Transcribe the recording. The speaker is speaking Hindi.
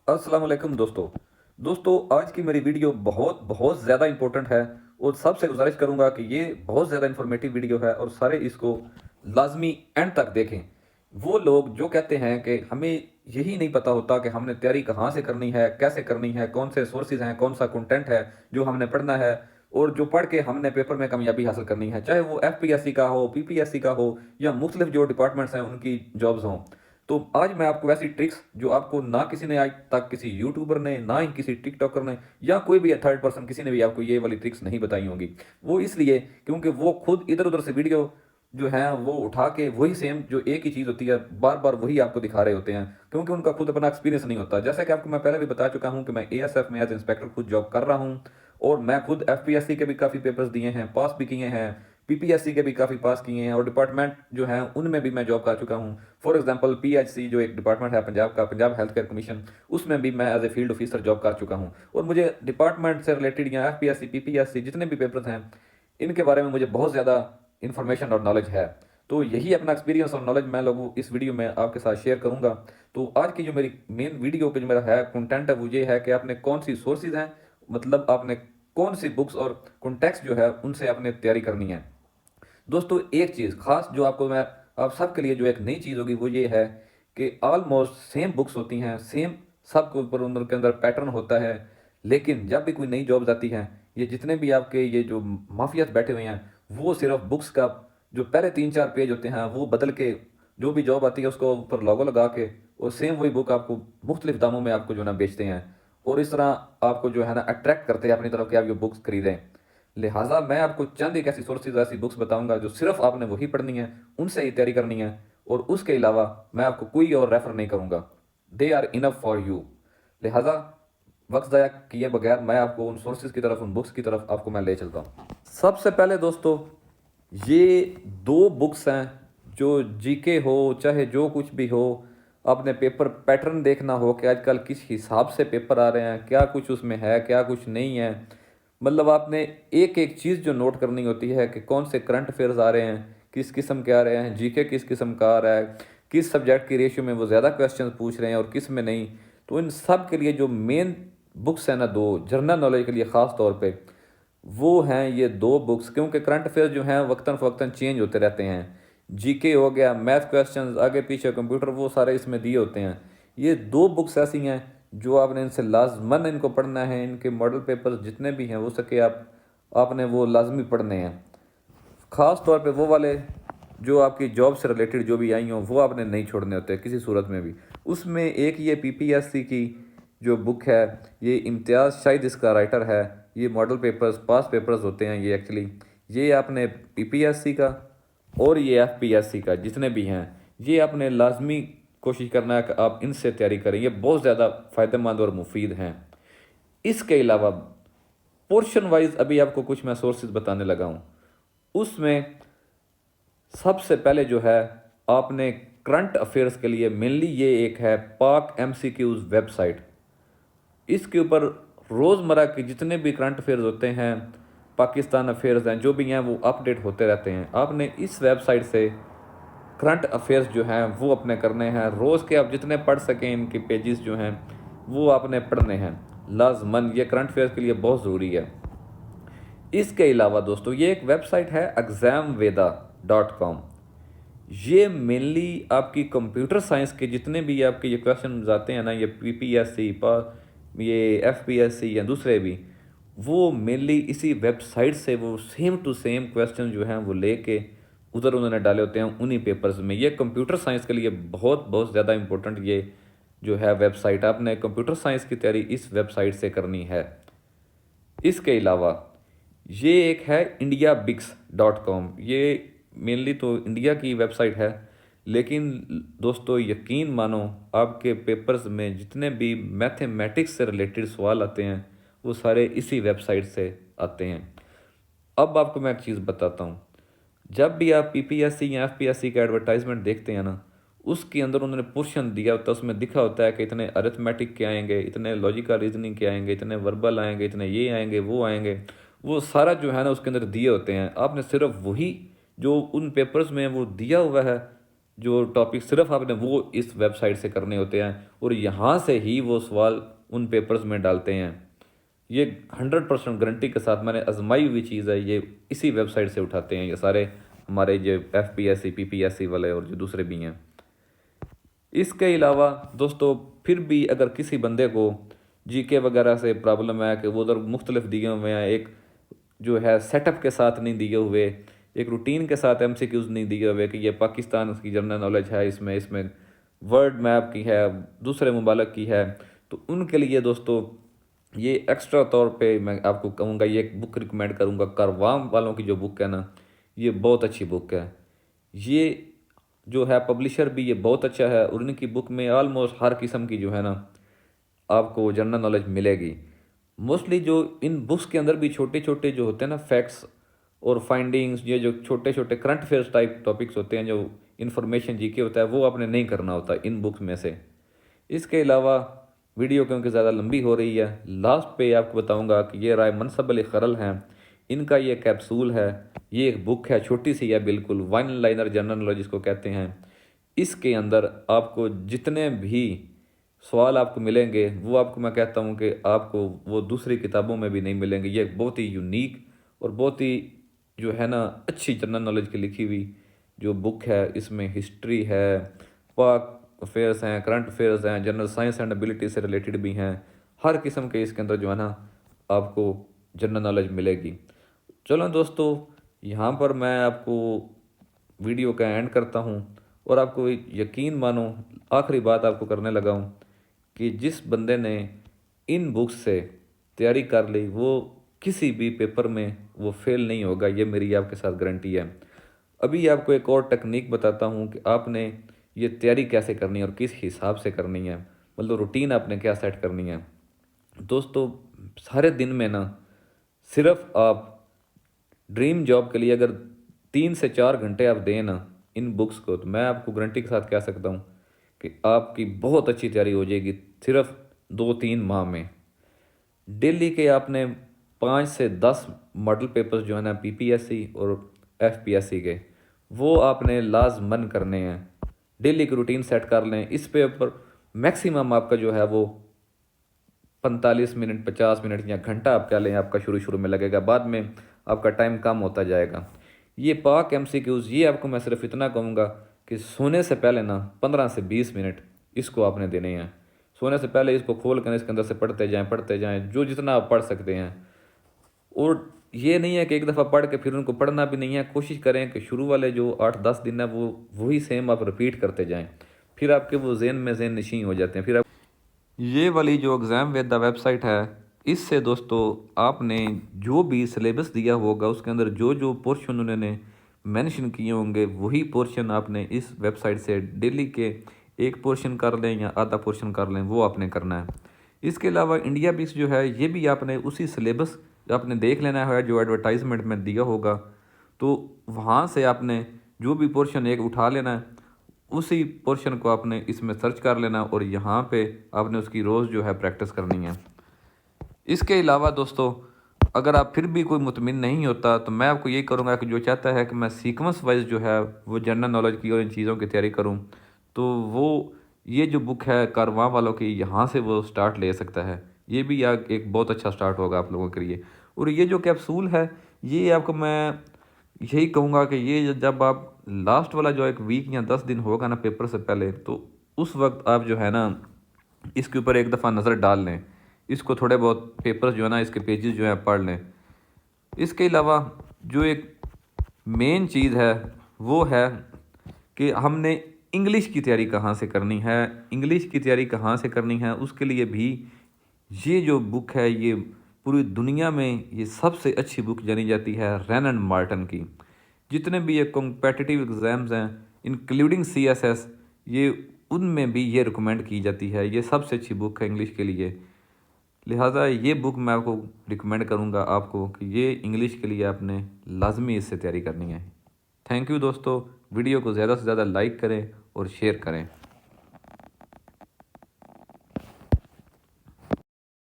अस्सलाम वालेकुम दोस्तों आज की मेरी वीडियो बहुत बहुत ज़्यादा इंपॉर्टेंट है और सबसे गुजारिश करूंगा कि ये बहुत ज़्यादा इंफॉर्मेटिव वीडियो है और सारे इसको लाजमी एंड तक देखें। वो लोग जो कहते हैं कि हमें यही नहीं पता होता कि हमने तैयारी कहाँ से करनी है, कैसे करनी है, कौन से सोर्सेज हैं, कौन सा कंटेंट है जो हमने पढ़ना है और जो पढ़ के हमने पेपर में कामयाबी हासिल करनी है, चाहे वो एफपीएससी का हो, पीपीएससी का हो या मुख्तलिफ जो डिपार्टमेंट्स हैं उनकी जॉब्स हों। तो आज मैं आपको ऐसी ट्रिक्स जो आपको ना किसी ने आज तक, किसी यूट्यूबर ने, ना ही किसी टिकटॉकर ने या कोई भी थर्ड पर्सन किसी ने भी आपको ये वाली ट्रिक्स नहीं बताई होंगी। वो इसलिए क्योंकि वो खुद इधर उधर से वीडियो जो है वो उठा के वही सेम जो एक ही चीज़ होती है बार बार वही आपको दिखा रहे होते हैं, क्योंकि उनका खुद अपना एक्सपीरियंस नहीं होता। जैसा कि आपको मैं पहले भी बता चुका हूं कि मैं एएसएफ में एज इंस्पेक्टर खुद जॉब कर रहा हूं और मैं खुद एफपीएससी के भी काफ़ी पेपर्स दिए हैं, पास भी किए हैं, पीपीएससी के भी काफ़ी पास किए हैं और डिपार्टमेंट जो है उनमें भी मैं जॉब कर चुका हूं। फॉर एग्जांपल पीएचसी जो एक डिपार्टमेंट है पंजाब का, पंजाब हेल्थ केयर कमीशन, उसमें भी मैं as a field officer job कर चुका हूं और मुझे डिपार्टमेंट से रिलेटेड या एफपीएससी पीपीएससी जितने भी पेपर्स हैं इनके बारे में मुझे बहुत ज़्यादा इन्फॉर्मेशन और नॉलेज है। तो यही अपना एक्सपीरियंस और नॉलेज मैं लोगों इस वीडियो में आपके साथ शेयर करूंगा। तो आज की जो मेरी मेन वीडियो पे जो मेरा है कंटेंट है वो ये है कि आपने कौन सी सोर्सेज हैं, मतलब आपने कौन सी बुक्स और कॉन्टेक्स्ट जो है उनसे आपने तैयारी करनी है। दोस्तों एक चीज़ खास जो आपको मैं आप सबके लिए जो एक नई चीज़ होगी वो ये है कि ऑलमोस्ट सेम बुक्स होती हैं, सेम सबके ऊपर उनके अंदर पैटर्न होता है। लेकिन जब भी कोई नई जॉब्स आती हैं, ये जितने भी आपके ये जो माफियाज बैठे हुए हैं वो सिर्फ बुक्स का जो पहले 3-4 पेज होते हैं वो बदल के जो भी जॉब आती है उसको ऊपर लोगो लगा के और सेम वही बुक आपको मुख्तलिफ दामों में आपको जो है ना बेचते हैं और इस तरह आपको जो है ना अट्रैक्ट करते हैं अपनी तरफ कि आप ये बुक्स खरीदें। लिहाजा मैं आपको चंद एक ऐसी सोर्सेज, ऐसी बुक्स बताऊंगा जो सिर्फ आपने वही पढ़नी है, उनसे ही तैयारी करनी है और उसके अलावा मैं आपको कोई और रेफर नहीं करूंगा। They are enough for you. लिहाजा वक्त ज़ाया किए बगैर मैं आपको उन सोर्सेज की तरफ, उन बुक्स की तरफ आपको मैं ले चलता हूँ। सबसे पहले दोस्तों ये दो बुक्स हैं जो जीके हो चाहे जो कुछ भी हो, आपने पेपर पैटर्न देखना हो कि आजकल किस हिसाब से पेपर आ रहे हैं, क्या कुछ उसमें है क्या कुछ नहीं है। मतलब आपने एक एक चीज़ जो नोट करनी होती है कि कौन से करंट अफेयर्स आ रहे हैं, किस किस्म के आ रहे हैं, जीके किस किस्म का आ रहा है, किस सब्जेक्ट की रेशियो में वो ज़्यादा क्वेश्चन पूछ रहे हैं और किस में नहीं। तो इन सब के लिए जो मेन बुक्स हैं ना, दो जनरल नॉलेज के लिए ख़ास तौर पे, वो हैं ये दो बुक्स, क्योंकि करंट अफेयर जो हैं वक्तन फ़वक्तन चेंज होते रहते हैं। जीके हो गया, मैथ क्वेश्चंस आगे पीछे कंप्यूटर, वो सारे इसमें दिए होते हैं। ये दो बुक्स ऐसी हैं जो आपने इनसे लाजमन इनको पढ़ना है। इनके मॉडल पेपर्स जितने भी हैं हो सके आपने वो लाजमी पढ़ने हैं। ख़ास तौर पे वो वाले जो आपकी जॉब से रिलेटेड जो भी आई हों वो आपने नहीं छोड़ने होते किसी सूरत में भी। उसमें एक ये पीपीएससी की जो बुक है, ये इम्तियाज़ शाहिद इसका राइटर है। ये मॉडल पेपर्स, पास पेपर्स होते हैं ये एक्चुअली। ये आपने पीपीएससी का और ये एफपीएससी का जितने भी हैं ये आपने लाजमी कोशिश करना है कि आप इनसे तैयारी करें। ये बहुत ज़्यादा फ़ायदेमंद और मुफीद हैं। इसके अलावा पोर्शन वाइज अभी आपको कुछ मैं सोर्सेज बताने लगा हूँ। उसमें सबसे पहले जो है आपने करंट अफेयर्स के लिए मेनली ये एक है पाक एमसीक्यूज वेबसाइट। इसके ऊपर रोज़मर्रा के जितने भी करंट अफेयर्स होते हैं, पाकिस्तान अफेयर्स हैं, जो भी हैं वो अपडेट होते रहते हैं। आपने इस वेबसाइट से करंट अफेयर्स जो हैं वो अपने करने हैं। रोज़ के आप जितने पढ़ सकें इनके पेजेस जो हैं वो आपने पढ़ने हैं लाजमन। ये करंट अफेयर्स के लिए बहुत ज़रूरी है। इसके अलावा दोस्तों ये एक वेबसाइट है examveda.com। ये मेनली आपकी कंप्यूटर साइंस के जितने भी आपके ये क्वेश्चन आते हैं ना, ये पीपीएससी ये एफपीएससी या दूसरे भी, वो मेनली इसी वेबसाइट से वो सेम टू सेम क्वेश्चन जो हैं वो लेके उधर उन्होंने डाले होते हैं उन्हीं पेपर्स में। ये कंप्यूटर साइंस के लिए बहुत बहुत ज़्यादा इंपॉर्टेंट ये जो है वेबसाइट, आपने कंप्यूटर साइंस की तैयारी इस वेबसाइट से करनी है। इसके अलावा ये एक है indiabix.com। ये मेनली तो इंडिया की वेबसाइट है, लेकिन दोस्तों यकीन मानो आपके पेपर्स में जितने भी मैथमेटिक्स से रिलेटेड सवाल आते हैं वो सारे इसी वेबसाइट से आते हैं। अब आपको मैं एक चीज़ बताता हूँ। जब भी आप पीपीएससी या एफपीएससी का एडवर्टाइजमेंट देखते हैं ना, उसके अंदर उन्होंने पोर्शन दिया होता है, उसमें दिखा होता है कि इतने अरिथमेटिक के आएंगे, इतने लॉजिकल रीजनिंग के आएंगे, इतने वर्बल आएंगे, इतने ये आएंगे वो आएंगे। वो सारा जो है ना उसके अंदर दिए होते हैं। आपने सिर्फ वही जो उन पेपर्स में वो दिया हुआ है जो टॉपिक सिर्फ आपने वो इस वेबसाइट से करने होते हैं और यहाँ से ही वो सवाल उन पेपर्स में डालते हैं। ये 100% गारंटी के साथ मैंने आजमाई हुई चीज़ है, ये इसी वेबसाइट से उठाते हैं ये सारे हमारे जो FPSC PPSC वाले और जो दूसरे भी हैं। इसके अलावा दोस्तों फिर भी अगर किसी बंदे को GK वगैरह से प्रॉब्लम है कि वो उधर मुख्तलिफ दिए हुए हैं, एक जो है सेटअप के साथ नहीं दिए हुए, एक रूटीन के साथ MCQs नहीं दिए हुए कि ये पाकिस्तान की जनरल नॉलेज है, इसमें इसमें वर्ल्ड मैप की है, दूसरे मुमालिक की है, तो उनके लिए दोस्तों ये एक्स्ट्रा तौर पे मैं आपको कहूँगा, ये एक बुक रिकमेंड करूँगा। कारवां वालों की जो बुक है ना, ये बहुत अच्छी बुक है। ये जो है पब्लिशर भी ये बहुत अच्छा है और इनकी बुक में ऑलमोस्ट हर किस्म की जो है ना आपको जनरल नॉलेज मिलेगी। मोस्टली जो इन बुक्स के अंदर भी छोटे छोटे जो होते हैं ना फैक्ट्स और फाइंडिंग्स, ये जो छोटे छोटे करंट अफेयर्स टाइप टॉपिक्स होते हैं, जो इन्फॉर्मेशन GK होता है, वो आपने नहीं करना होता इन बुक्स में से। इसके अलावा वीडियो क्योंकि ज़्यादा लंबी हो रही है, लास्ट पे आपको बताऊंगा कि ये राय मनसब अली खरल हैं, इनका ये कैप्सूल है, ये एक बुक है, छोटी सी है बिल्कुल, वन लाइनर जनरल नॉलेज जिसको कहते हैं। इसके अंदर आपको जितने भी सवाल आपको मिलेंगे वो आपको मैं कहता हूँ कि आपको वो दूसरी किताबों में भी नहीं मिलेंगे। ये बहुत ही यूनिक और बहुत ही जो है ना अच्छी जनरल नॉलेज की लिखी हुई जो बुक है। इसमें हिस्ट्री है, पाक अफेयर्स हैं, करंट अफेयर्स हैं, जनरल साइंस एंड एबिलिटी से रिलेटेड भी हैं, हर किस्म के इसके अंदर जो है ना आपको जनरल नॉलेज मिलेगी। चलो दोस्तों, यहाँ पर मैं आपको वीडियो का एंड करता हूँ और आपको यकीन मानो आखिरी बात आपको करने लगा हूँ कि जिस बंदे ने इन बुक्स से तैयारी कर ली वो किसी भी पेपर में वो फेल नहीं होगा, ये मेरी आपके साथ गारंटी है। अभी आपको एक और टेक्निक बताता हूँ कि आपने ये तैयारी कैसे करनी है और किस हिसाब से करनी है, मतलब रूटीन आपने क्या सेट करनी है। दोस्तों सारे दिन में ना सिर्फ आप ड्रीम जॉब के लिए अगर 3 से 4 घंटे आप दें ना इन बुक्स को, तो मैं आपको गारंटी के साथ कह सकता हूँ कि आपकी बहुत अच्छी तैयारी हो जाएगी सिर्फ 2-3 माह में। डेली के आपने 5 से 10 मॉडल पेपर्स जो है ना PPSC और FPSC के, वो आपने लाजमन करने हैं। डेली की रूटीन सेट कर लें। इस पेपर मैक्सिमम आपका जो है वो 45 मिनट 50 मिनट या घंटा आप कह लें आपका शुरू शुरू में लगेगा, बाद में आपका टाइम कम होता जाएगा। ये पाक MCQs, ये आपको मैं सिर्फ इतना कहूँगा कि सोने से पहले ना 15 से 20 मिनट इसको आपने देने हैं। सोने से पहले इसको खोल कर इसके अंदर से पढ़ते जाएं जो जितना आप पढ़ सकते हैं। और ये नहीं है कि एक दफ़ा पढ़ के फिर उनको पढ़ना भी नहीं है। कोशिश करें कि शुरू वाले जो 8-10 दिन है वो वही सेम आप रिपीट करते जाएं, फिर आपके वो ज़हन में ज़हन नशीं हो जाते हैं। फिर आप ये वाली जो एग्ज़ाम वेदा वेबसाइट है, इससे दोस्तों आपने जो भी सिलेबस दिया होगा उसके अंदर जो जो पोर्शन उन्होंने मेंशन किए होंगे वही पोर्शन आपने इस वेबसाइट से डेली के एक पोर्शन कर लें या आधा पोर्शन कर लें, वो आपने करना है। इसके अलावा इंडिया बिक्स जो है ये भी आपने उसी सिलेबस आपने देख लेना है जो एडवर्टाइजमेंट में दिया होगा, तो वहाँ से आपने जो भी पोर्शन एक उठा लेना है, उसी पोर्शन को आपने इसमें सर्च कर लेना और यहाँ पे आपने उसकी रोज़ जो है प्रैक्टिस करनी है। इसके अलावा दोस्तों अगर आप फिर भी कोई मुतमिन नहीं होता तो मैं आपको यही करूँगा कि जो चाहता है कि मैं सीक्वेंस वाइज जो है वो जनरल नॉलेज की और इन चीज़ों की तैयारी करूँ, तो वो ये जो बुक है कारवां वालों की, यहाँ से वो स्टार्ट ले सकता है। ये भी एक बहुत अच्छा स्टार्ट होगा आप लोगों के लिए। और ये जो कैप्सूल है ये आपको मैं यही कहूँगा कि ये जब आप लास्ट वाला जो एक वीक या 10 दिन होगा ना पेपर से पहले, तो उस वक्त आप जो है ना इसके ऊपर एक दफ़ा नज़र डाल लें, इसको थोड़े बहुत पेपर्स जो है ना इसके पेजेस जो है पढ़ लें। इसके अलावा जो एक मेन चीज़ है वो है कि हमने इंग्लिश की तैयारी कहाँ से करनी है। इंग्लिश की तैयारी कहाँ से करनी है उसके लिए भी ये जो बुक है ये पूरी दुनिया में ये सबसे अच्छी बुक जानी जाती है रैन एंड मार्टन की। जितने भी ये कॉम्पिटिटिव एग्ज़ाम्स हैं इंक्लूडिंग CSS, ये उनमें भी ये रिकमेंड की जाती है, ये सबसे अच्छी बुक है इंग्लिश के लिए। लिहाजा ये बुक मैं आपको रिकमेंड करूँगा आपको कि ये इंग्लिश के लिए आपने लाजमी इससे तैयारी करनी है। थैंक यू दोस्तों, वीडियो को ज़्यादा से ज़्यादा लाइक करें और शेयर करें।